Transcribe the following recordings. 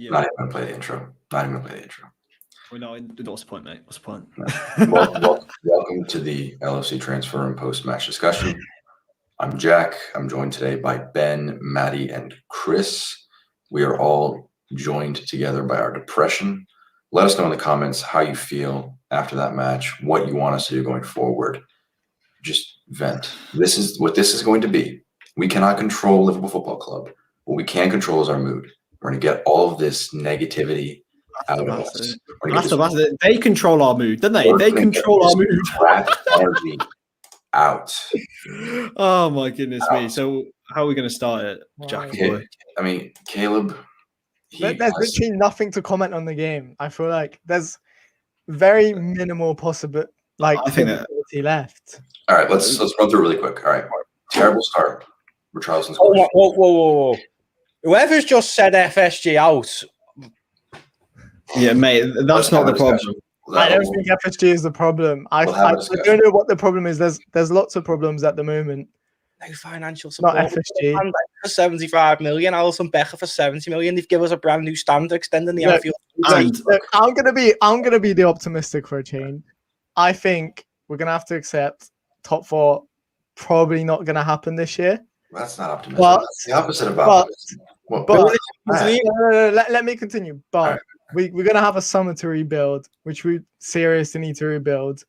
Yeah. Not even going to play the intro. We're not. What's the point, mate? What's the point? Welcome to the LFC transfer and post-match discussion. I'm Jack. I'm joined today by Ben, Matty, and Chris. We are all joined together by our depression. Let us know in the comments how you feel after that match, what you want us to do going forward. Just vent. This is what this is going to be. We cannot control Liverpool Football Club. What we can control is our mood. We're going to get all of this negativity out of us. They control our mood, don't they? They control our mood. Crap energy out. Oh my goodness me! So how are we going to start it, Jack? I mean, Caleb. There's literally nothing to comment on the game. I feel like there's very minimal possibility left. All right, let's run through really quick. All right, terrible start. Richarlison's whoa. Whoever's just said FSG out. Yeah, mate, that's not the problem. I don't think FSG is the problem. I don't know what the problem is. There's lots of problems at the moment. No financial support. Not FSG. For 75 million, Alisson Becker for 70 million. They've given us a brand new standard extending the Anfield. Look, I'm gonna be the optimistic for a change. I think we're gonna have to accept top four. Probably not gonna happen this year. That's not optimistic. That's the opposite of optimism. Let me continue. But we're going to have a summer to rebuild, which we seriously need to rebuild.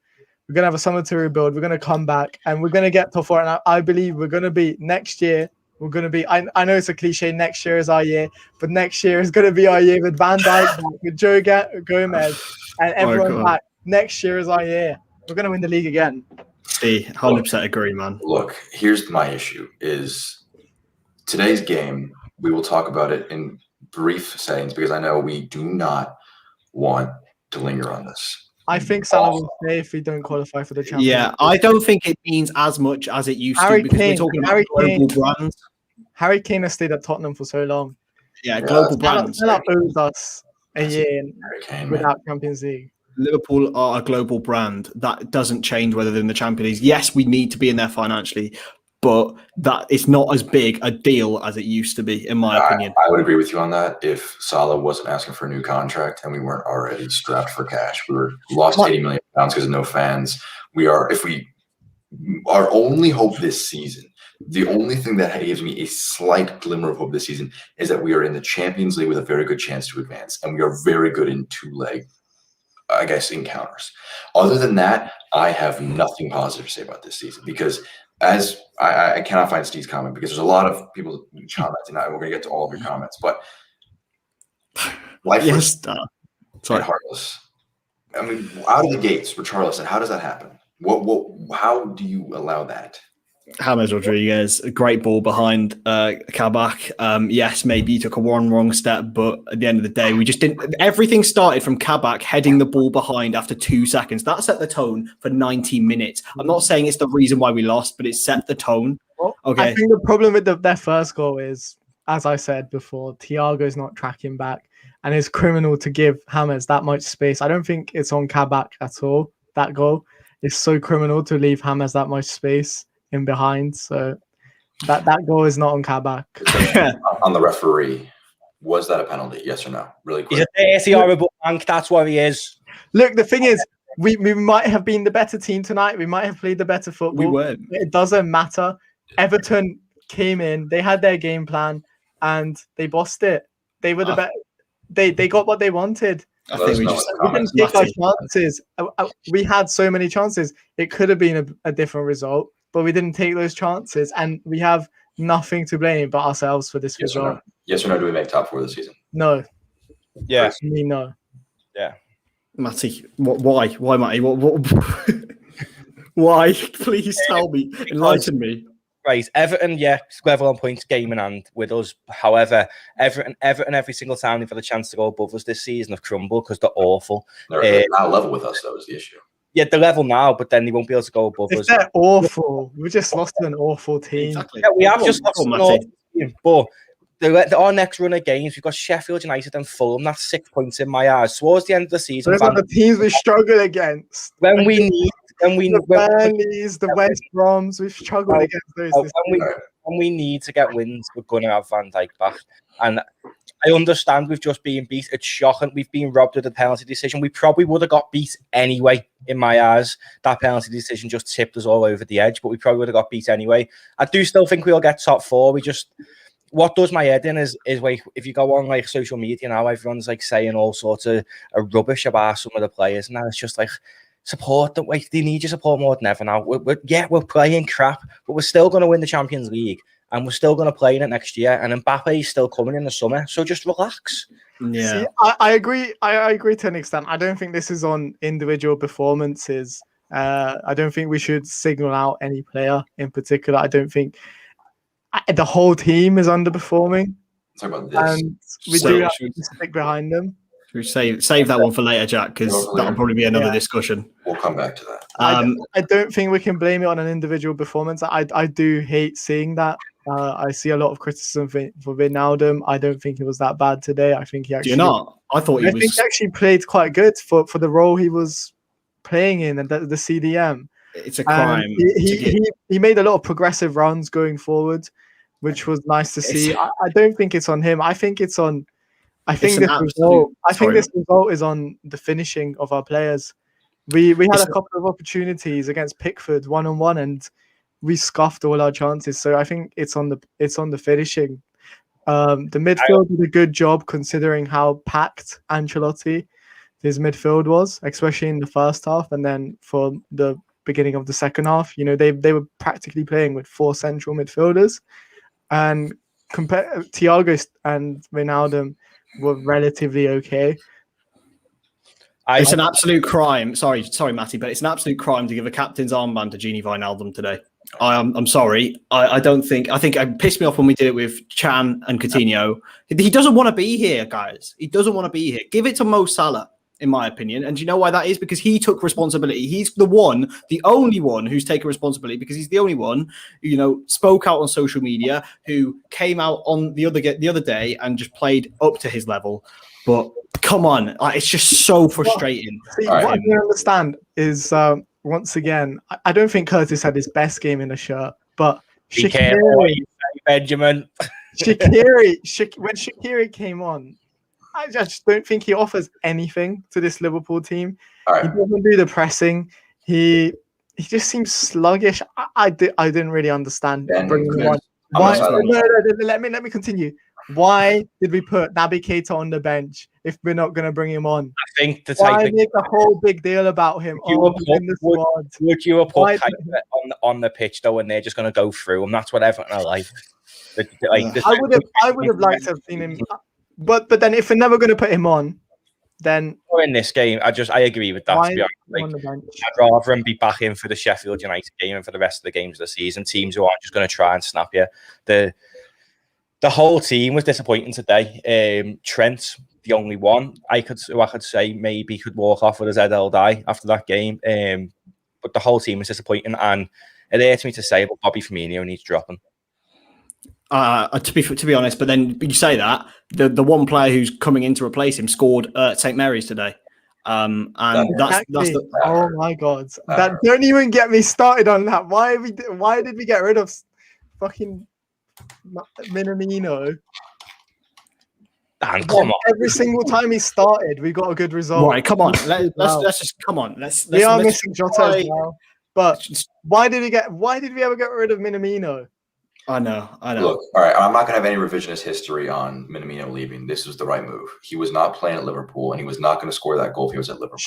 We're going to have a summer to rebuild. We're going to come back and we're going to get top four. And I believe we're going to be next year. We're going to be, I know it's a cliche, next year is our year, but next year is going to be our year with Van Dijk, with Joe Gomez, and everyone back. Next year is our year. We're going to win the league again. 100% agree, man. Look, here's my issue is today's game, we will talk about it in brief settings because I know we do not want to linger on this. I think Salah will stay if we don't qualify for the Champions League. Yeah, I don't think it means as much as it used to because we're talking about global brands. Harry Kane has stayed at Tottenham for so long. Yeah, global brands. Salah owes us a year without Champions League. Liverpool are a global brand. That doesn't change whether they're in the Champions League. Yes, we need to be in there financially, but that it's not as big a deal as it used to be, in my opinion. I would agree with you on that. If Salah wasn't asking for a new contract and we weren't already strapped for cash, we lost £80 million because of no fans. Our only hope this season, the only thing that gives me a slight glimmer of hope this season is that we are in the Champions League with a very good chance to advance, and we are very good in two-leg encounters. Other than that, I have nothing positive to say about this season because as I cannot find Steve's comment because there's a lot of people commenting. We're going to get to all of your comments, but lifeless, heartless. I mean, out of the gates, Richarlison. How does that happen? How do you allow that? James Rodriguez, a great ball behind Kabak. Yes, maybe he took a wrong step, but at the end of the day, we just didn't. Everything started from Kabak heading the ball behind after 2 seconds. That set the tone for 90 minutes. I'm not saying it's the reason why we lost, but it set the tone. Okay. I think the problem with their first goal is, as I said before, Thiago's not tracking back, and it's criminal to give James that much space. I don't think it's on Kabak at all. That goal is so criminal to leave James that much space in behind, so that goal is not on Kabak. On the referee, was that a penalty? Yes or no? Really quick. He's a dirty, horrible mank. That's what he is. Look, the thing is, we might have been the better team tonight. We might have played the better football. We weren't. It doesn't matter. Everton came in. They had their game plan, and they bossed it. They were the better. They got what they wanted. I think we didn't take our chances. We had so many chances. It could have been a different result. But we didn't take those chances, and we have nothing to blame but ourselves for this result. Yes or no? Do we make top four this season? No. Yeah. Personally, no. Yeah. Matty, why? Why, Matty? Why? Please tell me. Enlighten me. Right, Everton, level on points, game in hand with us. However, Everton, every single time they've had a chance to go above us this season have crumbled because they're awful. They're not level with us, though, is the issue. Yeah, they're level now, but then they won't be able to go above us. They're awful. We just lost to an awful team. Exactly. Yeah, we have just lost to an awful team, but our next run of games, we've got Sheffield United and Fulham. That's 6 points in my eyes. Towards the end of the season, those are the teams we struggle against. The Burnleys, the West Broms, we've struggled against those. when we need to get wins, we're going to have Van Dijk back. And I understand we've just been beat. It's shocking. We've been robbed of the penalty decision. We probably would have got beat anyway, in my eyes. That penalty decision just tipped us all over the edge, but we probably would have got beat anyway. I do still think we'll get top 4. What does my head in is like, if you go on like social media now, everyone's like saying all sorts of rubbish about some of the players. And now it's just like, support them. Like, they need your support more than ever now. We're playing crap, but we're still going to win the Champions League. And we're still going to play in it next year. And Mbappe is still coming in the summer. So just relax. Yeah. See, I agree. I agree to an extent. I don't think this is on individual performances. I don't think we should signal out any player in particular. I don't think the whole team is underperforming. Talk about this. And we do have to stick behind them. Should we save that one for later, Jack? Because that'll probably be another discussion. We'll come back to that. I don't think we can blame it on an individual performance. I do hate seeing that. I see a lot of criticism for Wijnaldum. I don't think it was that bad today. I think he actually. Do you not? I thought he was. I think he actually played quite good for the role he was playing in, and the CDM. It's a crime. He made a lot of progressive runs going forward, which was nice to see. I don't think it's on him. I think it's on. I think this result is on the finishing of our players. We had a couple of opportunities against Pickford 1-on-1, and we scuffed all our chances. So I think it's on the finishing. The midfield did a good job considering how packed Ancelotti his midfield was, especially in the first half, and then for the beginning of the second half. You know, they were practically playing with 4 central midfielders, and Thiago and Wijnaldum were relatively okay. It's an absolute crime. Sorry, Matty, but it's an absolute crime to give a captain's armband to Gini Wijnaldum today. I'm sorry. I think it pissed me off when we did it with Chan and Coutinho. He doesn't want to be here, guys. He doesn't want to be here. Give it to Mo Salah, in my opinion. And do you know why that is? Because he took responsibility. He's the only one who's taken responsibility, because he's the only one who, spoke out on social media, who came out on the other day and just played up to his level. But come on, it's just so frustrating. See, what I don't understand is, once again, I don't think Curtis had his best game in the shirt, but Shaqiri, Benjamin. When Shaqiri came on, I just don't think he offers anything to this Liverpool team. He doesn't do the pressing. He just seems sluggish. I didn't really understand bringing him on. Why? No, let me continue. Why did we put Naby Keita on the bench if we're not going to bring him on? I think why make a whole big deal about him? Would you have put Keita on the pitch though, and they're just going to go through him? That's what Everton are like. I would have liked to have seen him, but then if we're never going to put him on, then in this game, I agree with that. To be honest, I'd rather him be back in for the Sheffield United game and for the rest of the games of the season. Teams who aren't just going to try and snap you. The whole team was disappointing today. Trent, the only one I could say maybe could walk off with his head held high after that game. But the whole team was disappointing, and it hurts me to say, but Bobby Firmino needs dropping. To be honest, but then you say that the one player who's coming in to replace him scored at St Mary's today, and that's oh my god! Don't even get me started on that. Why did we get rid of fucking Minamino? Dan, come on! Every single time he started, we got a good result. Right, come on. Let's just come on. We are missing Jota as well. But why did we ever get rid of Minamino? I know. Look, all right, I'm not going to have any revisionist history on Minamino leaving. This was the right move. He was not playing at Liverpool, and he was not going to score that goal if he was at Liverpool.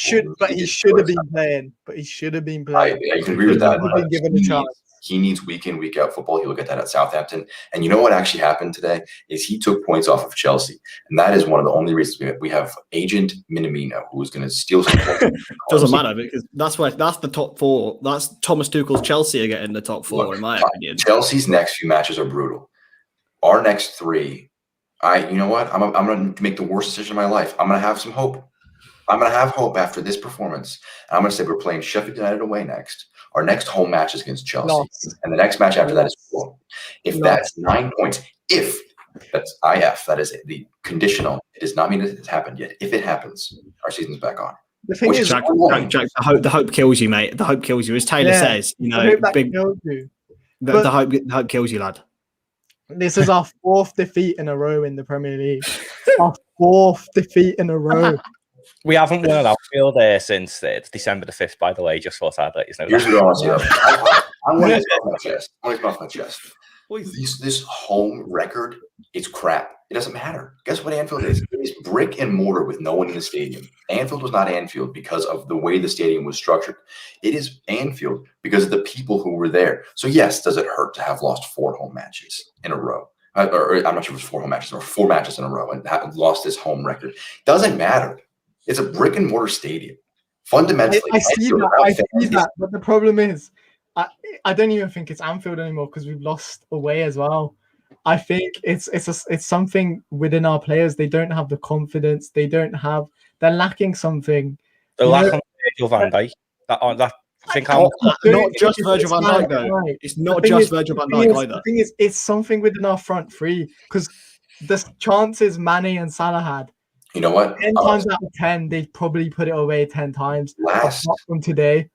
He should have been playing. I can agree with that. Been given a chance. He needs week in, week out football. He'll get that at Southampton. And you know what actually happened today is he took points off of Chelsea. And that is one of the only reasons we have agent Minamino, who is going to steal some points. Doesn't matter, because that's the top 4. That's Thomas Tuchel's Chelsea are getting the top 4, in my opinion. Chelsea's next few matches are brutal. Our next 3, you know what? I'm going to make the worst decision of my life. I'm going to have some hope. I'm going to have hope after this performance. I'm going to say we're playing Sheffield United away next. Our next home match is against Chelsea. And the next match after that is 4. If that's 9 points, that's IF, that is the conditional. It does not mean that it's happened yet. If it happens, our season's back on. The thing is, Jack, the hope kills you, mate. The hope kills you. As Taylor says, the hope kills you, the hope kills you, lad. This is our 4th defeat in a row in the Premier League. Our 4th defeat in a row. We haven't won at Anfield since December the 5th, by the way. Just thought I'd let you know Here's that. what I want to say. I want to get off my chest. This home record is crap. It doesn't matter. Guess what Anfield is? It is brick and mortar with no one in the stadium. Anfield was not Anfield because of the way the stadium was structured. It is Anfield because of the people who were there. So yes, does it hurt to have lost 4 home matches in a row? Or I'm not sure if it was 4 home matches or 4 matches in a row and lost this home record. Doesn't matter. It's a brick and mortar stadium. Fundamentally, I see that. But the problem is, I don't even think it's Anfield anymore because we've lost away as well. I think it's something within our players. They don't have the confidence. They're lacking something. The lack of Virgil van Dijk. Not just Virgil van Dijk though. It's not just Virgil van Dijk either. The thing is, it's something within our front three because the chances Mane and Salah had. You know what? 10 times out of 10, they probably put it away 10 times. Apart from today.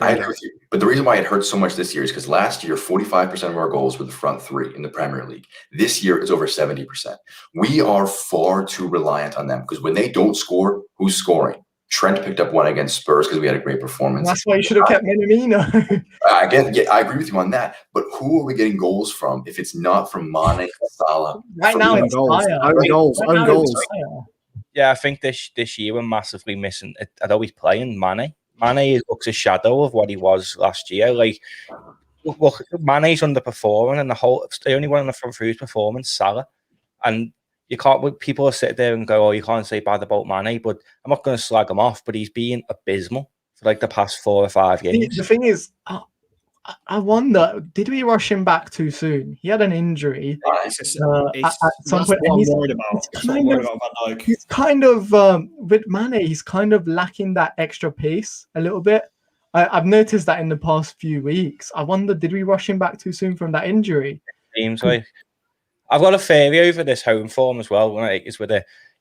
I agree with you. But the reason why it hurts so much this year is because last year, 45% of our goals were the front three in the Premier League. This year, it's over 70%. We are far too reliant on them because when they don't score, who's scoring? Trent picked up one against Spurs because we had a great performance. That's why you should have kept Minamino. I agree with you on that. But who are we getting goals from if it's not from Mane, Salah? Right now, it's own goals. Yeah, I think this year we're massively missing. Although he's playing Mane. Mane looks a shadow of what he was last year. Like, look, Mane's underperforming, and the only one on the front three is performing Salah. And you can't. People are sitting there and go, "Oh, you can't say bad about Mane," but I'm not going to slag him off. But he's been abysmal for like the past 4 or 5 games. The thing is, I wonder, did we rush him back too soon? He had an injury. At some point, I'm worried about. He's kind of with Mane, he's kind of lacking that extra pace a little bit. I've noticed that in the past few weeks. I wonder, did we rush him back too soon from that injury? Seems like I've got a theory over this home form as well.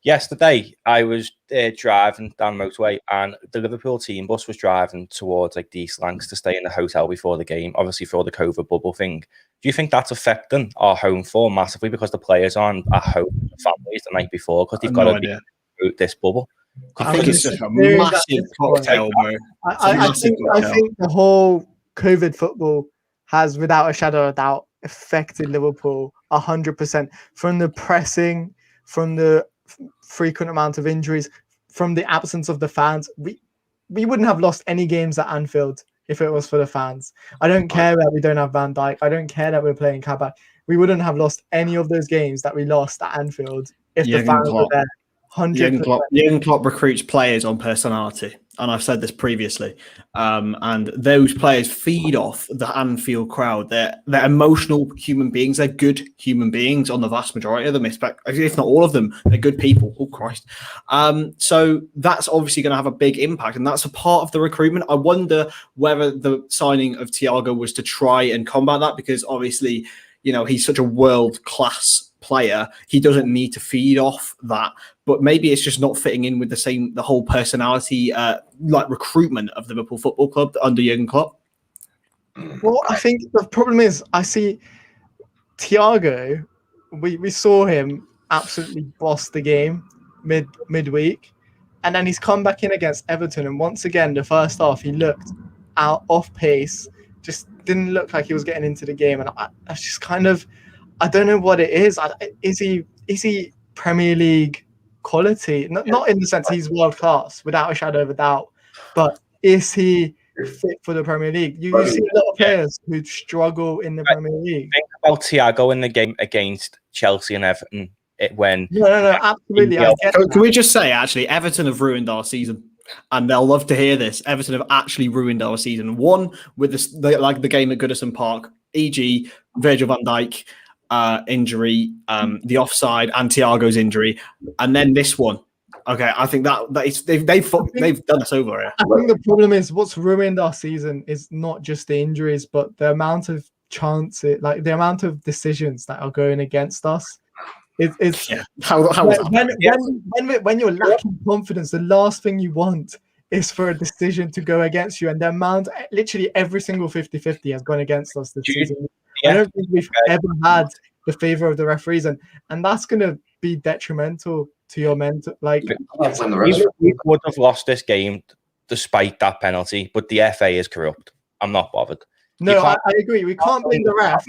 Yesterday, I was driving down the motorway and the Liverpool team bus was driving towards like East Lancs to stay in the hotel before the game, obviously for the COVID bubble thing. Do you think that's affecting our home form massively because the players aren't at home with their families the night before because they've got to be through this bubble? I think it's just a massive cocktail, bro. I think the whole COVID football has, without a shadow of a doubt, affected Liverpool 100% from the pressing, from the frequent amount of injuries, from the absence of the fans. We wouldn't have lost any games at Anfield if it was for the fans. I don't care that we don't have Van Dijk. I don't care that we're playing Kabak. We wouldn't have lost any of those games that we lost at Anfield if the fans were there. 100%. Jurgen Klopp recruits players on personality, and I've said this previously. And those players feed off the Anfield crowd. They're emotional human beings. They're good human beings on the vast majority of them, if not all of them. They're good people. Oh Christ! So that's obviously going to have a big impact, and that's a part of the recruitment. I wonder whether the signing of Thiago was to try and combat that, because obviously, he's such a world-class player. He doesn't need to feed off that, but maybe it's just not fitting in with the whole personality recruitment of the Liverpool Football Club under Jurgen Klopp. Well, I think the problem is I see Thiago. We saw him absolutely boss the game midweek, and then he's come back in against Everton, and once again the first half he looked off pace, just didn't look like he was getting into the game, and I just kind of, I don't know what it is. Is he Premier League quality? Not in the sense he's world class, without a shadow of a doubt, but is he fit for the Premier League? You see a lot of players who struggle in the Premier League. Think about Thiago in the game against Chelsea and Everton. No, absolutely. Can we just say, actually, Everton have ruined our season? And they'll love to hear this. Everton have actually ruined our season. One with the game at Goodison Park, e.g. Virgil van Dijk injury, the offside, and Thiago's injury, and then this one. Okay, I think they've done us over here. I think the problem is what's ruined our season is not just the injuries, but the amount of chances, like the amount of decisions that are going against us. It's when you're lacking confidence, the last thing you want is for a decision to go against you, and the amount, literally every single 50-50 has gone against us this season. I don't think we've ever had the favor of the referees, and that's going to be detrimental to your mental. Like, we would have lost this game despite that penalty, but the FA is corrupt. I'm not bothered. No, I agree. We can't blame the refs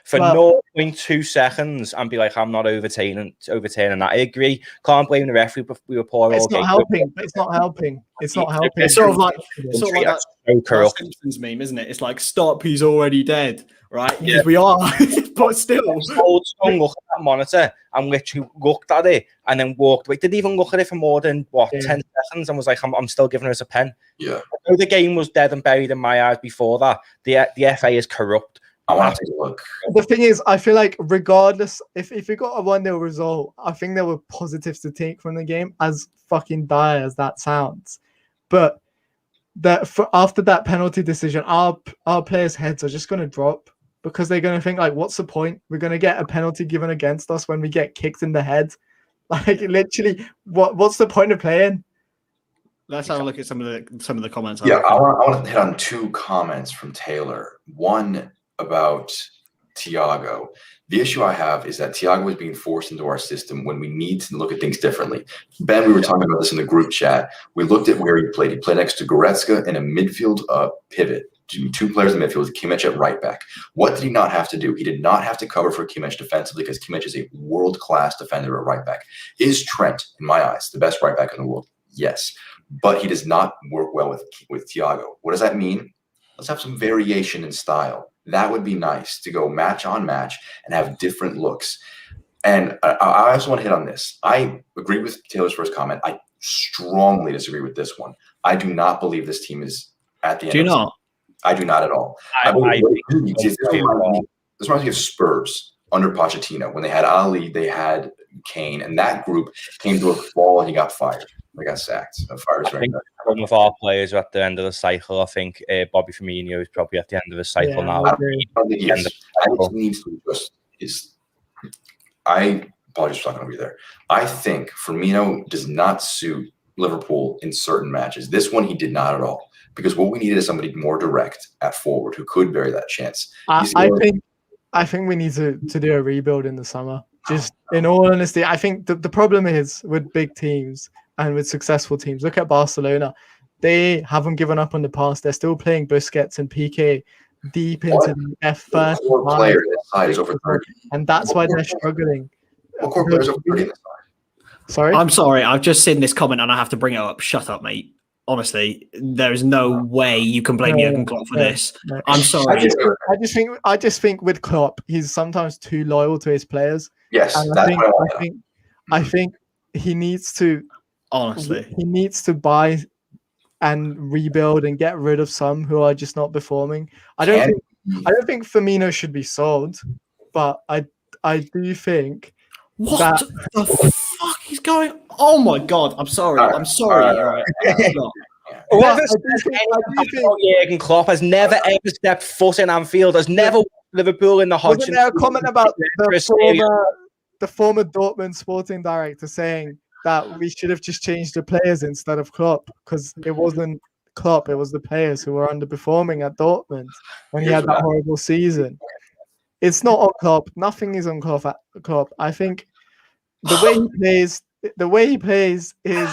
for 0.2 seconds and be like, I'm not overturning that. I agree. Can't blame the referee. We were poor all game. It's not helping. It's sort of like that so corrupt. Simpsons meme, isn't it? It's like, stop, he's already dead, right? Yeah. Because we are, but still. Old Stone looked at that monitor and literally looked at it and then walked away. Didn't even look at it for more than 10 seconds and was like, I'm still giving us a pen. Yeah. I know the game was dead and buried in my eyes before that. The FA is corrupt. I want to take a look. The thing is, I feel like regardless, if we got a 1-0 result, I think there were positives to take from the game, as fucking dire as that sounds. But after that penalty decision, our players' heads are just going to drop because they're going to think, like, what's the point? We're going to get a penalty given against us when we get kicked in the head. Like, literally, what's the point of playing? Let's have a look at some of the comments. Yeah, I want to hit on 2 comments from Taylor. One about Thiago. The issue I have is that Thiago is being forced into our system when we need to look at things differently. Ben, we were talking about this in the group chat. We looked at where he played. He played next to Goretzka in a midfield pivot. 2 players in the midfield, Kimmich at right back. What did he not have to do? He did not have to cover for Kimmich defensively because Kimmich is a world-class defender at right back. Is Trent, in my eyes, the best right back in the world? Yes. But he does not work well with Thiago. What does that mean? Let's have some variation in style. That would be nice to go match on match and have different looks. And I also want to hit on this. I agree with Taylor's first comment. I strongly disagree with this one. I do not believe this team is at the end. Do you not? I do not at all. This reminds me of Spurs under Pochettino. When they had Ali, they had Kane, and that group came to a fall and he got fired. They got sacked. One of our players are at the end of the cycle. I think Bobby Firmino is probably at the end of the cycle now. I apologize for talking over you there. I think Firmino does not suit Liverpool in certain matches. This one he did not at all. Because what we needed is somebody more direct at forward who could bury that chance. I think we need to do a rebuild in the summer. Just in all honesty, I think the problem is with big teams and with successful teams. Look at Barcelona. They haven't given up on the past. They're still playing Busquets and Piqué deep into the F1. Player in this side is over 30. And that's why they're struggling. What core players over 30 in this side? Sorry? I'm sorry. I've just seen this comment and I have to bring it up. Shut up, mate. Honestly, there is no way you can blame Jurgen Klopp for this. No. I'm sorry. I just think with Klopp, he's sometimes too loyal to his players. Yes, and I think he needs to buy and rebuild and get rid of some who are just not performing. I don't think Firmino should be sold, but I do think what the fuck is going? Oh my god! I'm sorry. I'm sorry. Whoever Jurgen Klopp has never ever stepped foot in Anfield. Has never Liverpool in the Hodgson. Wasn't there a comment about the former Dortmund sporting director saying that we should have just changed the players instead of Klopp because it wasn't Klopp, it was the players who were underperforming at Dortmund when he had that horrible season. It's not on Klopp. Nothing is on Klopp. I think the way he plays is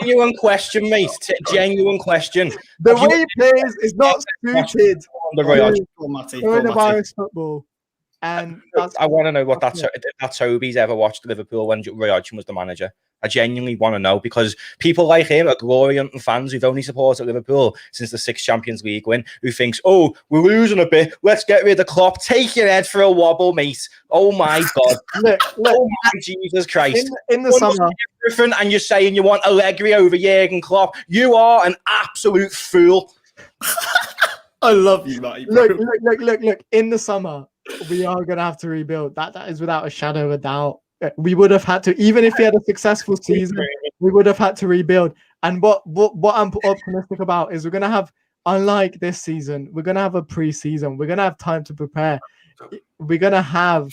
genuine question, mate. Genuine question. The way he plays is not suited to coronavirus football. And I want to know what that Toby's ever watched Liverpool when Roy Hodgson was the manager. I genuinely want to know because people like him are glorious fans who've only supported Liverpool since the 6th Champions League win, who thinks, oh, we're losing a bit, let's get rid of Klopp. Take your head for a wobble, mate. Oh my God. Look, oh my Jesus Christ. In the summer. And you're saying you want Allegri over Jurgen Klopp. You are an absolute fool. I love you, Matty. Look. In the summer, we are going to have to rebuild. That is without a shadow of a doubt. We would have had to, even if we had a successful season, we would have had to rebuild. And what I'm optimistic about is we're going to have, unlike this season, we're going to have a pre-season. We're going to have time to prepare. We're going to have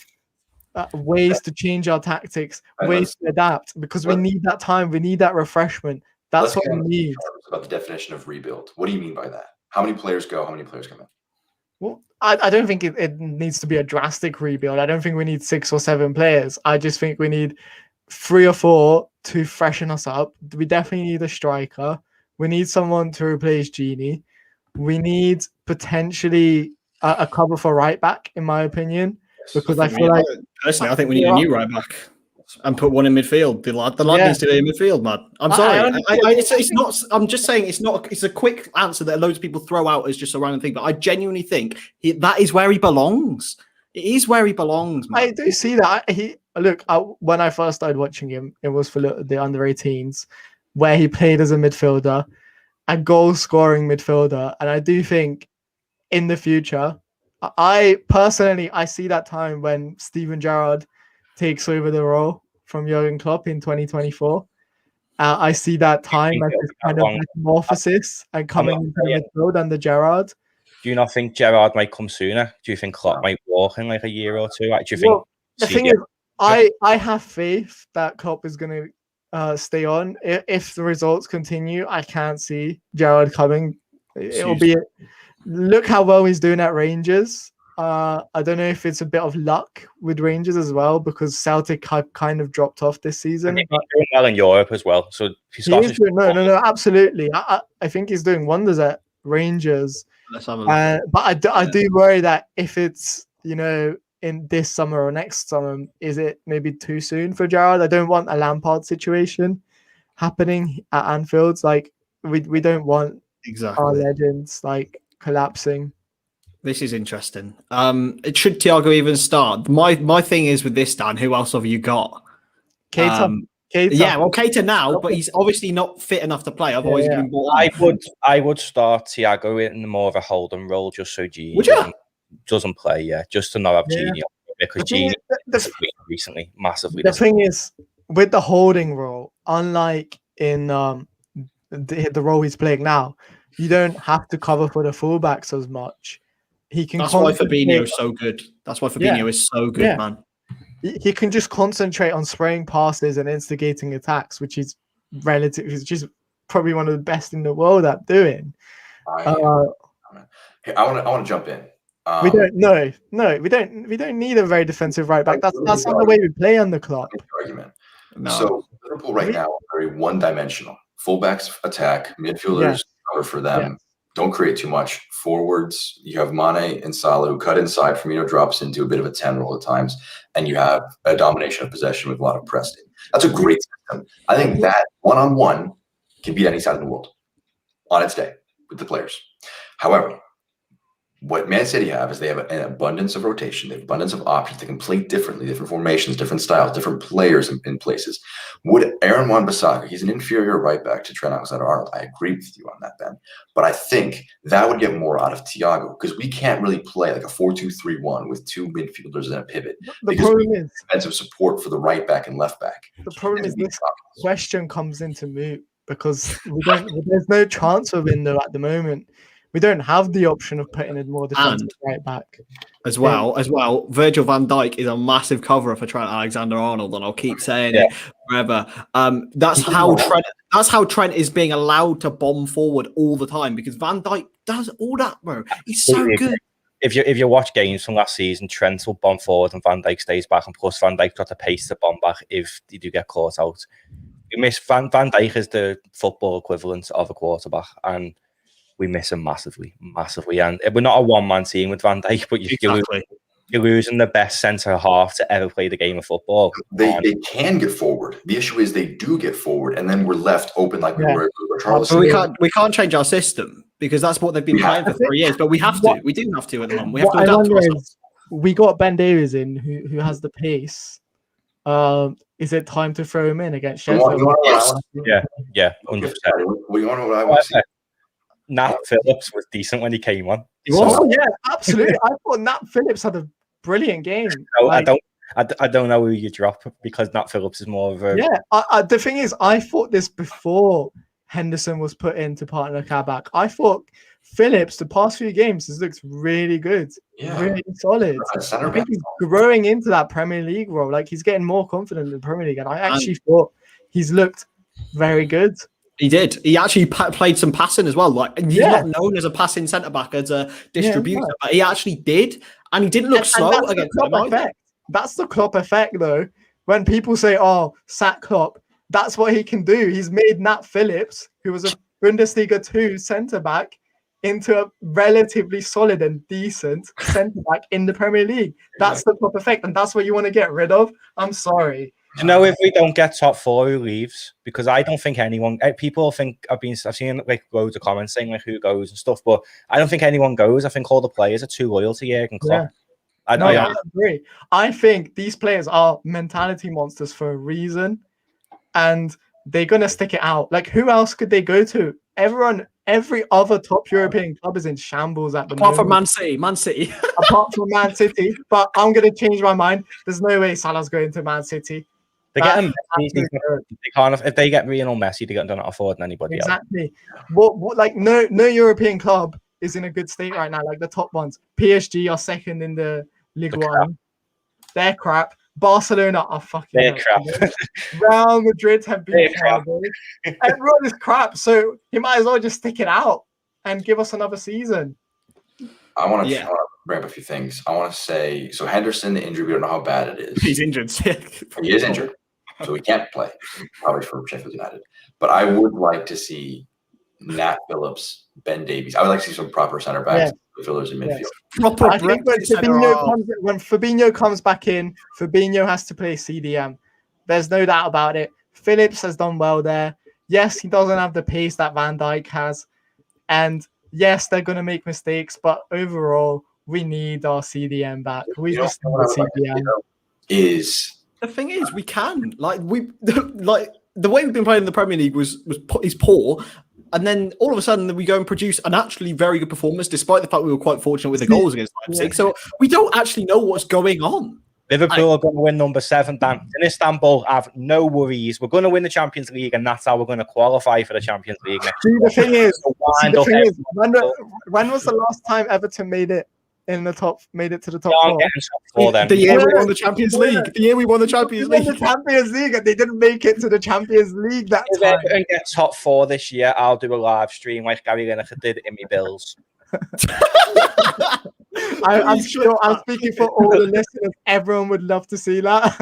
ways to change our tactics, ways to adapt, because we need that time. We need that refreshment. That's what we need. About the definition of rebuild. What do you mean by that? How many players go? How many players come in? Well, I don't think it needs to be a drastic rebuild. I don't think we need 6 or 7 players. I just think we need 3 or 4 to freshen us up. We definitely need a striker. We need someone to replace Genie. We need potentially a cover for right back, in my opinion, because I feel like personally, I think we need a new right back and put one in midfield. The lad needs to be in midfield, man. I'm sorry. It's not. I'm just saying it's not. It's a quick answer that loads of people throw out as just a random thing, but I genuinely think that is where he belongs. It is where he belongs, man. I do see that. When I first started watching him, it was for the under-18s, where he played as a midfielder, a goal-scoring midfielder, and I do think in the future, I personally see that time when Steven Gerrard takes over the role from Jurgen Klopp in 2024. I see that time as this kind of metamorphosis and coming into the midfield under Gerrard. Do you not think Gerrard might come sooner? Do you think Klopp might walk in like a year or two? Do you think? Well, the thing is, I have faith that Klopp is going to stay on. If the results continue, I can't see Gerrard coming. It'll be. Look how well he's doing at Rangers. I don't know if it's a bit of luck with Rangers as well, because Celtic have kind of dropped off this season. He's doing well in Europe as well. So no, absolutely. I think he's doing wonders at Rangers. Let's have a look. But I do worry that if it's in this summer or next summer, is it maybe too soon for Gerrard? I don't want a Lampard situation happening at Anfield. Like we don't want our legends collapsing. This is interesting. Should Thiago even start? My thing is with this, Dan, who else have you got? Keita. Yeah, well, Keita now, but he's obviously not fit enough to play. Otherwise, he's been bought on. I would start Thiago in more of a holding role, just so Genie doesn't play. Yeah, just to not have Genie on, because Genie recently massively. The thing is, with the holding role, unlike in the role he's playing now, you don't have to cover for the fullbacks as much. He can. That's why Fabinho is so good. That's why Fabinho is so good, man. He can just concentrate on spraying passes and instigating attacks, which is just probably one of the best in the world at doing. I want to jump in. We don't need a very defensive right back. That's not the way we play on the clock. Argument. No. So Liverpool right now are very one-dimensional. Fullbacks attack, midfielders cover for them. Yeah. Don't create too much. Forwards, you have Mane and Salah who cut inside. Firmino drops into a bit of a 10 role at times, and you have a domination of possession with a lot of pressing. That's a great system. I think that one-on-one can beat any side in the world on its day with the players. However, what Man City have is they have an abundance of rotation, they have abundance of options. They can play differently, different formations, different styles, different players in places. Would Aaron Wan-Bissaka, he's an inferior right back to Trent Alexander-Arnold. I agree with you on that, Ben. But I think that would get more out of Thiago, because we can't really play like a 4-2-3-1 with 2 midfielders and a pivot. The problem is defensive support for the right back and left back. The problem is this question comes into moot because there's no transfer window at the moment. We don't have the option of putting in more defensive right back. As well, Virgil van Dijk is a massive cover for Trent Alexander-Arnold, and I'll keep saying it forever. That's how Trent is being allowed to bomb forward all the time, because Van Dijk does all that, bro. He's so good. If you watch games from last season, Trent will bomb forward and Van Dijk stays back, and plus Van Dijk got the pace to bomb back if you do get caught out. You miss Van Dijk is the football equivalent of a quarterback, and we miss him massively. And we're not a one-man team with Van Dijk, but you're losing the best centre-half to ever play the game of football. They can get forward. The issue is they do get forward, and then we're left open like we were Charles. But we can't change our system, because that's what they've been playing for 3 years. But we have to. We do have to at the moment. We have to adapt to ourselves. We got Ben Davies in, who has the pace. Is it time to throw him in against Sheffield? Yeah, 100%. We want to know what I want to see. Nat Phillips was decent when he came on. Yeah, absolutely. I thought Nat Phillips had a brilliant game. No, I don't know who you drop, because Nat Phillips is more of a... Yeah, the thing is, I thought this before Henderson was put into partner Kabak. I thought Phillips, the past few games, has looked really good. Yeah. Really solid. I think he's growing into that Premier League role. Like, he's getting more confident in the Premier League. And I actually thought he's looked very good. He did. He actually played some passing as well. Like, and he's not known as a passing centre back, as a distributor, but he actually did, and he didn't look slow against them. That's the Klopp effect, though. When people say, "Oh, sack Klopp," that's what he can do. He's made Nat Phillips, who was a Bundesliga 2 centre back, into a relatively solid and decent centre back in the Premier League. That's the Klopp effect, and that's what you want to get rid of. I'm sorry. Do you know if we don't get top 4, who leaves? Because I don't think anyone. People think I've seen like loads of comments saying like who goes and stuff, but I don't think anyone goes. I think all the players are too loyal to Jurgen Klopp. I agree. I think these players are mentality monsters for a reason, and they're gonna stick it out. Like, who else could they go to? Every other top European club is in shambles at the moment. Apart from Man City. Apart from Man City, but I'm gonna change my mind. There's no way Salah's going to Man City. They get him. They can't. If they get Lionel Messi, they don't afford anybody else. Exactly. What like no European club is in a good state right now. Like the top ones, PSG are second in the Ligue 1. They're crap. Barcelona are fucking. They're crap. Real Madrid have been terrible. Everyone is crap. So he might as well just stick it out and give us another season. I want to bring up a few things. I want to say, so Henderson, the injury, we don't know how bad it is. He's injured. He is injured, so he can't play. Probably for Sheffield United. But I would like to see Nat Phillips, Ben Davies. I would like to see some proper center backs, fillers in midfield. Proper. I think when Fabinho comes back in, Fabinho has to play CDM. There's no doubt about it. Phillips has done well there. Yes, he doesn't have the pace that Van Dijk has, and yes, they're going to make mistakes, but overall, we need our CDM back. We just need CDM. The thing is, we can the way we've been playing in the Premier League is poor, and then all of a sudden we go and produce an actually very good performance, despite the fact we were quite fortunate with the goals against Leipzig. So we don't actually know what's going on. Liverpool are going to win number 7, Dan. In Istanbul, have no worries. We're going to win the Champions League, and that's how we're going to qualify for the Champions League next year. The thing is, when was the last time Everton made it to the top 4? The year we won the Champions League. The year we won the Champions League. The Champions League, and they didn't make it to the Champions League that time. If Everton get top 4 this year, I'll do a live stream like Gary Lineker did in my Bills. I'm speaking for all the listeners. Everyone would love to see that.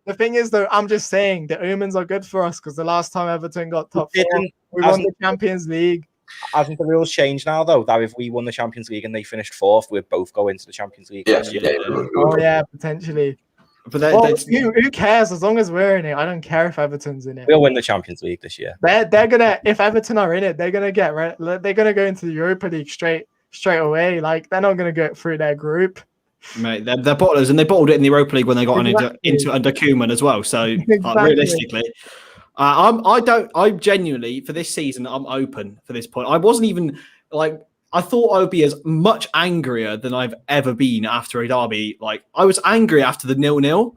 The thing is, though, I'm just saying the omens are good for us because the last time Everton got top 4, we won the Champions League. Hasn't the rules changed now, though, that if we won the Champions League and they finished 4th, we'd both go into the Champions League? Potentially. But who cares? As long as we're in it, I don't care if Everton's in it. We'll win the Champions League this year. They're gonna. If Everton are in it, they're gonna go into the Europa League straight away. Like they're not gonna go through their group. Mate, they're bottlers, and they bottled it in the Europa League when they got into under Koeman as well. So realistically, I genuinely for this season, I'm open for this point. I wasn't even like. I thought I would be as much angrier than I've ever been after a derby. Like I was angry after the 0-0.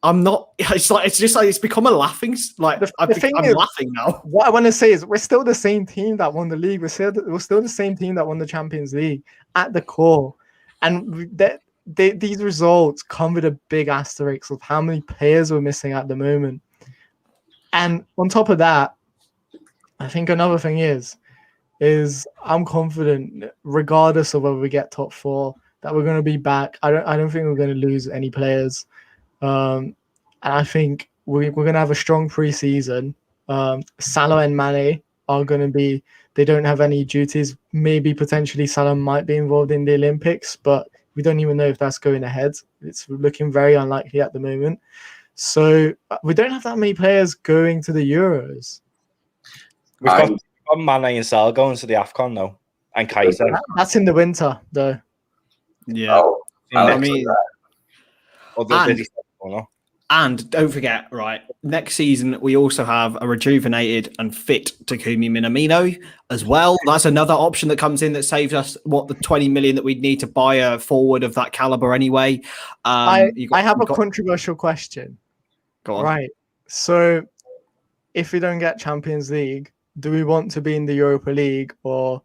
I'm not. It's become a laughing. Like I'm laughing now. What I want to say is we're still the same team that won the league. We're still the same team that won the Champions League at the core, and these results come with a big asterisk of how many players we're missing at the moment. And on top of that, I think another thing is I'm confident, regardless of whether we get top 4, that we're going to be back. I don't think we're going to lose any players. And I think we're going to have a strong preseason. Salah and Mane are going to be, they don't have any duties. Maybe potentially Salah might be involved in the Olympics, but we don't even know if that's going ahead. It's looking very unlikely at the moment. So we don't have that many players going to the Euros. We've got Mane and Salah going to the AFCON though, and Kaiser. That's in the winter though. Yeah, and don't forget, right? Next season we also have a rejuvenated and fit Takumi Minamino as well. That's another option that comes in that saves us the 20 million that we'd need to buy a forward of that caliber anyway. I have a controversial question. Go on. Right. So if we don't get Champions League, do we want to be in the Europa League, or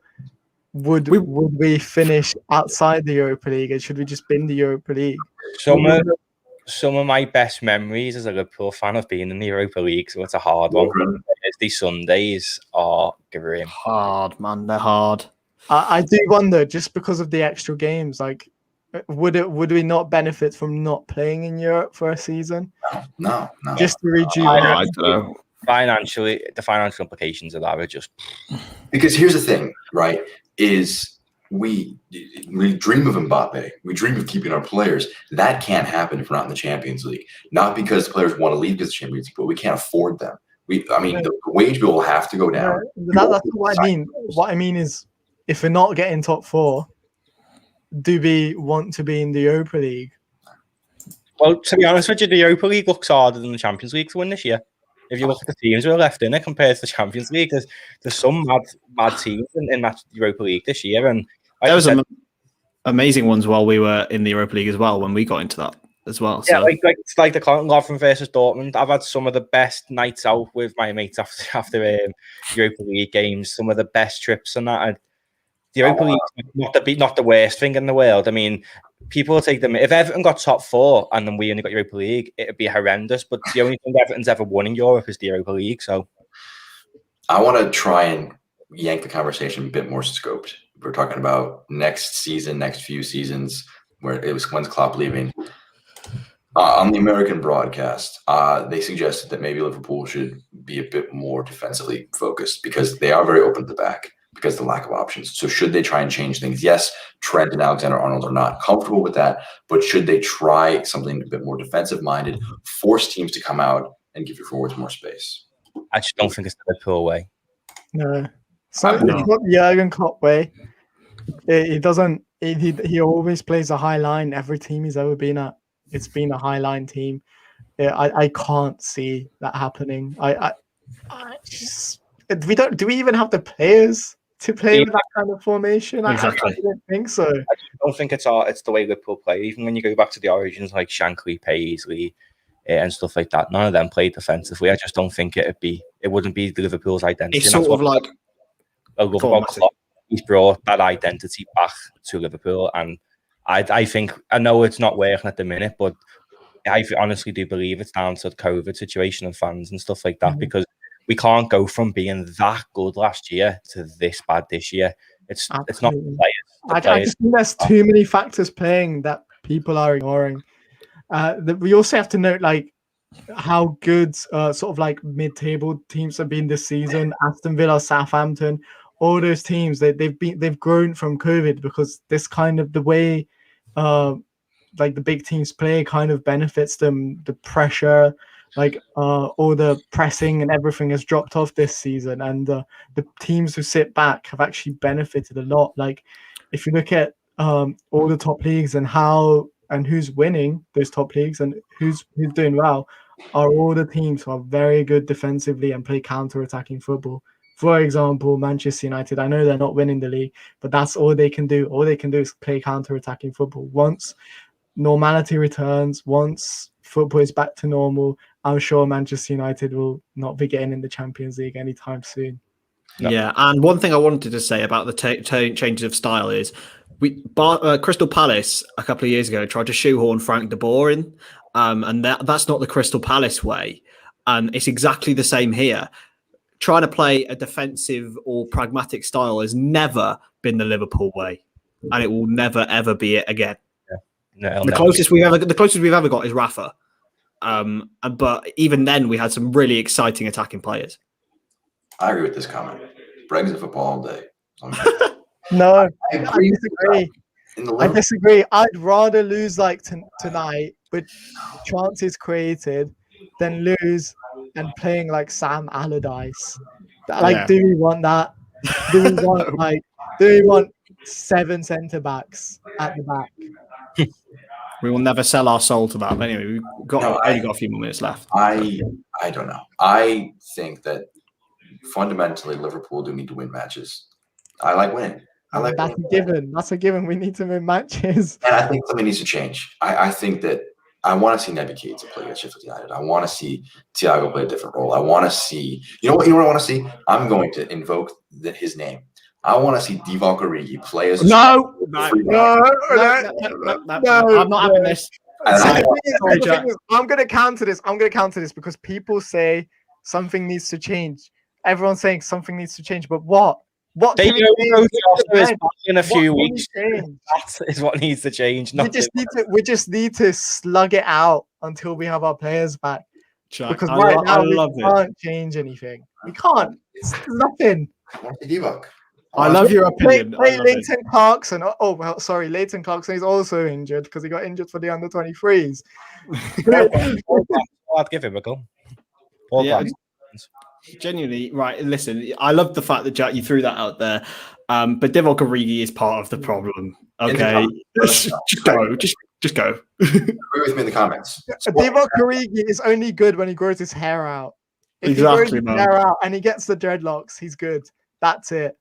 would we finish outside the Europa League, and should we just be in the Europa League? some of my best memories as a Liverpool fan of being in the Europa League, so it's a hard one. Thursday, Sundays are grim. Hard, man. They're hard. I do wonder, just because of the extra games, like, would we not benefit from not playing in Europe for a season? No. Just to rejuvenate. I don't know. Financially, the financial implications of that are just... Because here's the thing, right, is we dream of Mbappe. We dream of keeping our players. That can't happen if we're not in the Champions League. Not because players want to leave because of the Champions League, but we can't afford them. The wage bill will have to go down. That's not what I mean. What I mean is, if we're not getting top 4, do we want to be in the Europa League? Well, to be honest with you, the Europa League looks harder than the Champions League to win this year. If you look at the teams who are left in it compared to the Champions League, there's some mad teams in that Europa League this year. And there was some amazing ones while we were in the Europa League as well, when we got into that as well. Yeah, so. it's like the Lovren versus Dortmund. I've had some of the best nights out with my mates after Europa League games, some of the best trips and that. And the Europa League not the worst thing in the world. I mean, people will take them. If Everton got top 4 and then we only got Europa League, it'd be horrendous. But the only thing Everton's ever won in Europe is the Europa League. So I want to try and yank the conversation a bit more scoped. We're talking about next season, next few seasons, where it was when's Klopp leaving. On the American broadcast, they suggested that maybe Liverpool should be a bit more defensively focused because they are very open at the back because of the lack of options. So should they try and change things? Yes, Trent and Alexander-Arnold are not comfortable with that, but should they try something a bit more defensive-minded, force teams to come out and give your forwards more space? I just don't think it's the Liverpool way. No. So it's not the Jurgen Klopp way. He doesn't. He always plays a high line. Every team he's ever been at, it's been a high line team. I can't see that happening. Do we even have the players to play with that kind of formation? Exactly. I don't think so. I don't think it's the way Liverpool play. Even when you go back to the origins like Shankly, Paisley, and stuff like that, none of them played defensively. I just don't think it wouldn't be Liverpool's identity. It's sort of like he's brought that identity back to Liverpool, and I think, I know it's not working at the minute, but I honestly do believe it's down to the COVID situation and fans and stuff like that, because we can't go from being that good last year to this bad this year. It's not the players. I just think there's too many factors playing that people are ignoring. We also have to note like how good sort of like mid-table teams have been this season. Aston Villa, Southampton, all those teams they've grown from COVID, because this kind of the way like the big teams play kind of benefits them. The pressure, like all the pressing and everything has dropped off this season, and the teams who sit back have actually benefited a lot. Like if you look at all the top leagues and who's winning those top leagues and who's doing well, are all the teams who are very good defensively and play counter-attacking football. For example, Manchester United, I know they're not winning the league, but that's all they can do. All they can do is play counter-attacking football. Once normality returns, once football is back to normal, I'm sure Manchester United will not be getting in the Champions League anytime soon. No. Yeah, and one thing I wanted to say about the changes of style is Crystal Palace a couple of years ago tried to shoehorn Frank de Boer in, and that's not the Crystal Palace way. And it's exactly the same here. Trying to play a defensive or pragmatic style has never been the Liverpool way, and it will never ever be it again. Yeah. The closest we've ever got is Rafa, but even then we had some really exciting attacking players. I agree with this comment. Brexit football all day. No, I disagree. I disagree. I'd rather lose like tonight with chances created than lose and playing like Sam Allardyce. Like, do we want that? Do we want 7 centre backs at the back? We will never sell our soul to that. But anyway, we've only got a few more minutes left. I don't know. I think that fundamentally Liverpool do need to win matches. I like winning. That's a given. That's a given. We need to win matches. And I think something needs to change. I think that I want to see Naby Keita play at Sheffield United. I want to see Thiago play a different role. I want to see, you know what I want to see? I'm going to invoke his name. I want to see Divock Origi play as No, I'm not having this. I'm going to counter this. I'm going to counter this because people say something needs to change. Everyone's saying something needs to change, but what? What They can know we change? in a few What can we weeks. change? That is what needs to change. We just need to slug it out until we have our players back. Jack, Because I right now we love it. can't change anything. We can't. It's nothing. What's the debug? I love your opinion. Play Leighton Clarkson. Oh well, sorry, Leighton Clarkson is also injured because he got injured for the under-23s. I'd give him a go. Yeah, genuinely, right. Listen, I love the fact that Jack, you threw that out there. But Divock Origi is part of the problem. Okay, just go. Just go. Agree with me in the comments. Divock Origi is only good when he grows his hair out. If Exactly, he grows man. his hair out and he gets the dreadlocks, he's good. That's it.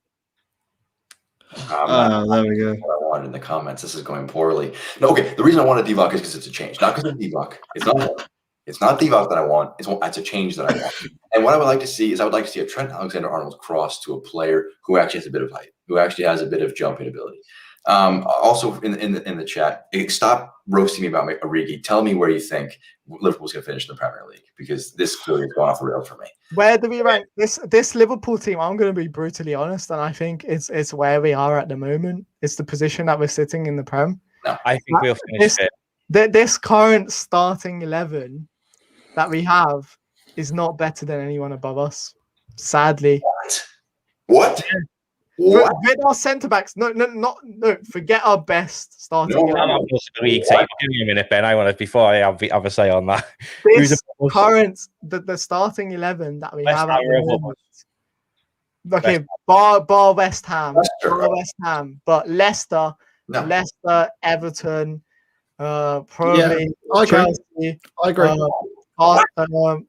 There we go. What I wanted in the comments. This is going poorly. No, okay. The reason I wanted Divock is because it's a change, not because of Divock. It's not Divock that I want. It's a change that I want. And what I would like to see is I would like to see a Trent Alexander-Arnold cross to a player who actually has a bit of height, who actually has a bit of jumping ability. Also in the chat, stop roasting me about Origi. Tell me where you think Liverpool's going to finish in the Premier League, because this clearly has gone off the rails for me. Where do we rank this Liverpool team? I'm going to be brutally honest, and I think it's where we are at the moment. It's the position that we're sitting in the Prem. No, I think we'll finish it. This current starting 11 that we have is not better than anyone above us. Sadly. What? Forget our centre backs. No. Forget our best starting. I'm not Give me a minute, Ben. I want to before I have a say on that. This current the starting 11 that we have at the moment. Okay, bar West Ham, but Leicester, Everton, probably Chelsea. I agree.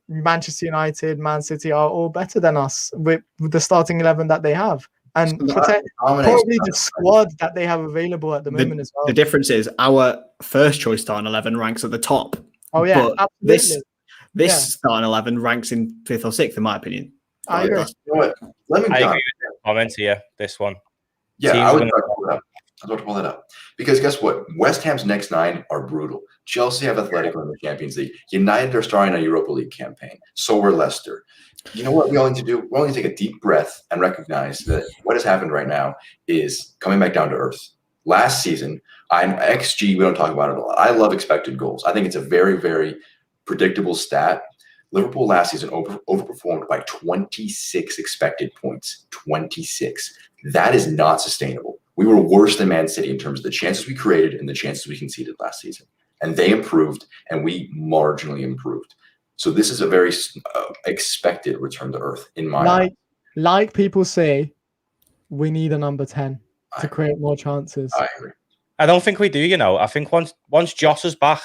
Manchester United, Man City are all better than us with the starting 11 that they have. And probably the squad that they have available at the moment as well. The difference is our first choice starting 11 ranks at the top. Oh yeah, but absolutely. This starting 11 ranks in 5th or 6th, in my opinion. I agree. You know what? I agree with the comment here. This one. Yeah, I was about to pull that up. Because guess what? West Ham's next 9 are brutal. Chelsea have Atletico in the Champions League. United are starting a Europa League campaign. So are Leicester. You know what we all need to do? We all need to take a deep breath and recognize that what has happened right now is coming back down to earth. Last season, XG, we don't talk about it a lot. I love expected goals. I think it's a very, very predictable stat. Liverpool last season overperformed by 26 expected points. 26. That is not sustainable. We were worse than Man City in terms of the chances we created and the chances we conceded last season. And they improved, and we marginally improved. So this is a very expected return to earth in my eyes. Like people say, we need a number 10 to create more chances. I agree. I don't think we do, I think once Jossé's back,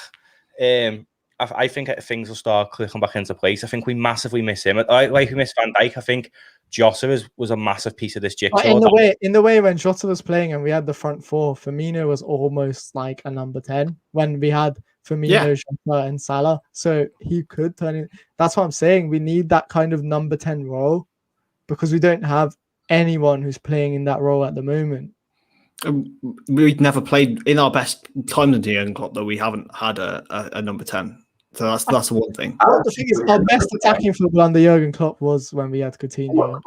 I think things will start clicking back into place. I think we massively miss him. Like we miss Van Dijk, I think José was a massive piece of this jigsaw. In the way when Jota was playing and we had the front 4, Firmino was almost like a number 10 when we had Firmino, Jota, and Salah. So he could turn in. That's what I'm saying. We need that kind of number 10 role because we don't have anyone who's playing in that role at the moment. We've never played in our best times in the Jurgen Klopp, though. We haven't had a number 10. So that's the one thing. The thing is, our best attacking football under Jurgen Klopp was when we had Coutinho.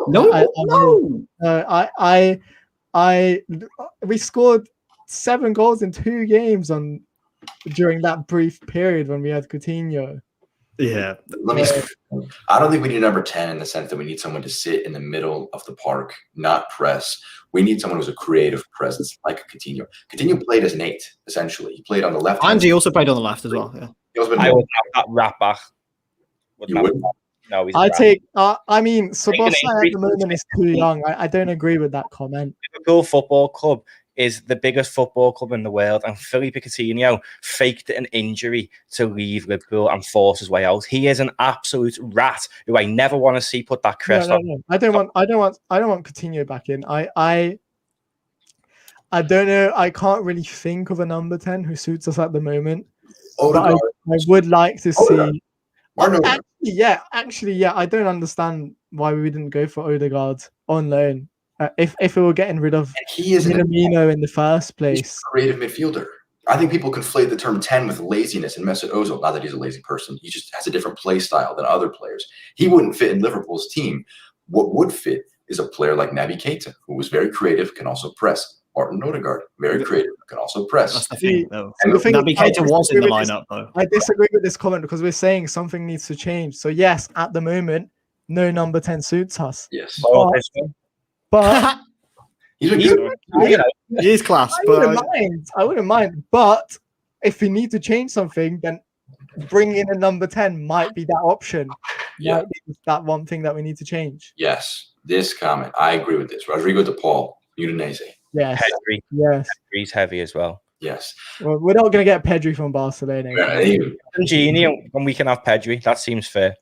We scored 7 goals in 2 games during that brief period when we had Coutinho. Yeah. I don't think we need a number 10 in the sense that we need someone to sit in the middle of the park, not press. We need someone who's a creative presence, like a Coutinho. Coutinho played as an 8, essentially. He played on the left. And he also played on the left as well. Yeah. I would have that right back. You wouldn't? No, he's Szoboszlai at the moment is too young. I don't agree with that comment. Liverpool Football Club is the biggest football club in the world, and Philippe Coutinho faked an injury to leave Liverpool and force his way out. He is an absolute rat who I never want to see put that crest on. No. I don't want Coutinho back in. I don't know. I can't really think of a number 10 who suits us at the moment. I would like to see. Actually, I don't understand why we didn't go for Odegaard on loan. If we were getting rid of Minamino in the first place. He's a creative midfielder. I think people conflate the term 10 with laziness and Mesut Ozil. Not that he's a lazy person. He just has a different play style than other players. He wouldn't fit in Liverpool's team. What would fit is a player like Naby Keita, who was very creative, can also press. Martin Odegaard, very creative, can also press. That's the thing, though. And Naby Keita was in the lineup, though. I disagree with this comment because we're saying something needs to change. So yes, at the moment, no number 10 suits us. Yes. But he's been good. He is class. I wouldn't mind. But if we need to change something, then bringing in a number 10 might be that option. Yeah. Might be that one thing that we need to change. Yes. This comment, I agree with this. Rodrigo de Paul, Udinese. Yes. Pedri. Yes. Pedri's heavy as well. Yes. Well, we're not going to get Pedri from Barcelona. Genie, and we can have Pedri. That seems fair.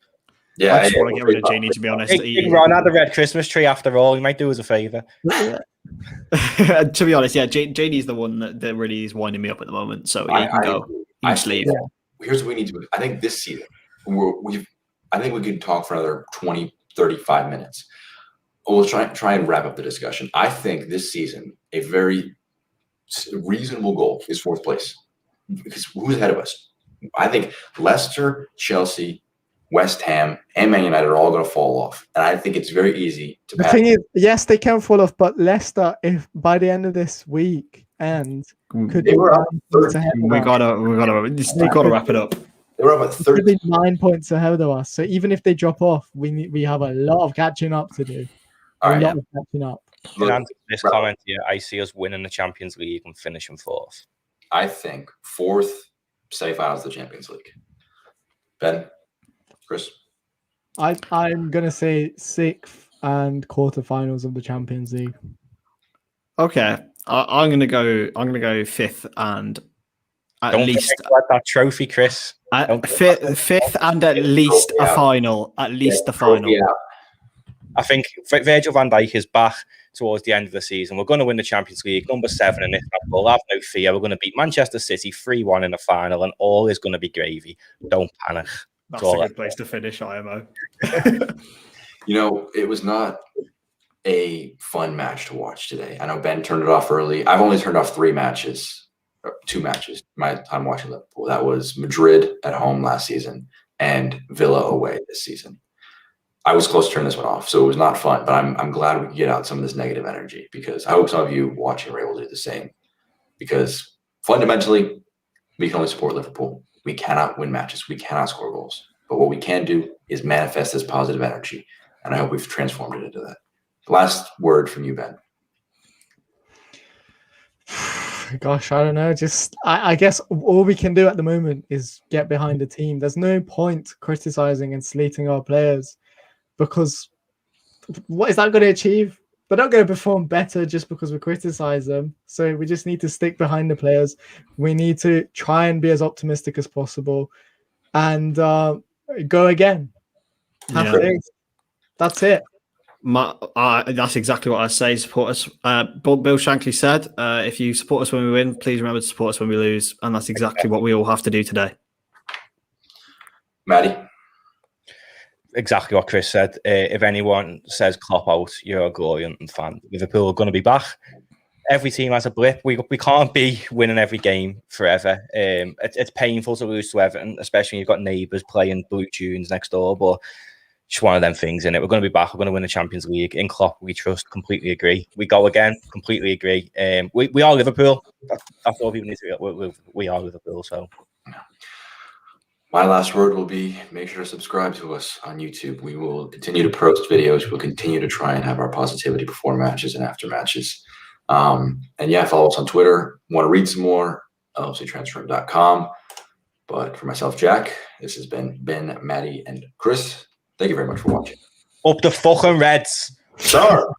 Yeah, I just want to get rid of Genie, to be honest. Ron had the red Christmas tree after all. He might do us a favour. To be honest, yeah, Janie's the one that really is winding me up at the moment. So yeah, you can go. You can leave. Here's what we need to do. I think this season, I think we could talk for another 20, 35 minutes. We'll try and wrap up the discussion. I think this season, a very reasonable goal is 4th place. Because who's ahead of us? I think Leicester, Chelsea, West Ham, and Man United are all going to fall off. And I think it's very easy to pass. The thing is, yes, they can fall off, but Leicester, if by the end of this week, could they were up 13. We gotta wrap it up. They were up at 30. Could be 9 points ahead of us. So even if they drop off, we have a lot of catching up to do. All right, of catching up. In answer to this comment here, I see us winning the Champions League and finishing 4th. I think 4th, semi-finals of the Champions League. Ben, Chris? I'm going to say 6th and quarterfinals of the Champions League. Okay. I'm gonna go 5th and at Don't least that trophy, Chris. Fifth and at least a final. At least the final. Yeah. I think Virgil van Dijk is back towards the end of the season. We're going to win the Champions League, number 7 in Istanbul. Have no fear. We're going to beat Manchester City 3-1 in the final, and all is going to be gravy. Don't panic. That's a good place to finish, IMO. It was not a fun match to watch today. I know Ben turned it off early. I've only turned off 2 matches, my time watching Liverpool. That was Madrid at home last season and Villa away this season. I was close to turning this one off, so it was not fun, but I'm glad we could get out some of this negative energy because I hope some of you watching are able to do the same because fundamentally, we can only support Liverpool. We cannot win matches. We cannot score goals. But what we can do is manifest this positive energy, and I hope we've transformed it into that. Last word from you, Ben. Gosh, I don't know. I guess all we can do at the moment is get behind the team. There's no point criticizing and slating our players because what is that going to achieve? They're not going to perform better just because we criticize them. So we just need to stick behind the players. We need to try and be as optimistic as possible and go again. That's it. That's exactly what I say. Support us. Bill Shankly said, if you support us when we win, please remember to support us when we lose. And that's exactly what we all have to do today. Matty? Exactly what Chris said. If anyone says Klopp out, you're a Gorian fan. Liverpool are going to be back. Every team has a blip. We can't be winning every game forever. It's painful to lose to Everton, especially when you've got neighbours playing blue tunes next door. But just one of them things, innit? We're going to be back. We're going to win the Champions League. In Klopp, we trust. Completely agree. We go again. Completely agree. We are Liverpool. That's all people need to. We are Liverpool. So. My last word will be make sure to subscribe to us on YouTube. We will continue to post videos. We'll continue to try and have our positivity before matches and after matches. And yeah, follow us on Twitter. Want to read some more? LFCTransferroom.com. But for myself, Jack, this has been Ben, Matty, and Chris. Thank you very much for watching. Up the fucking Reds. Sure.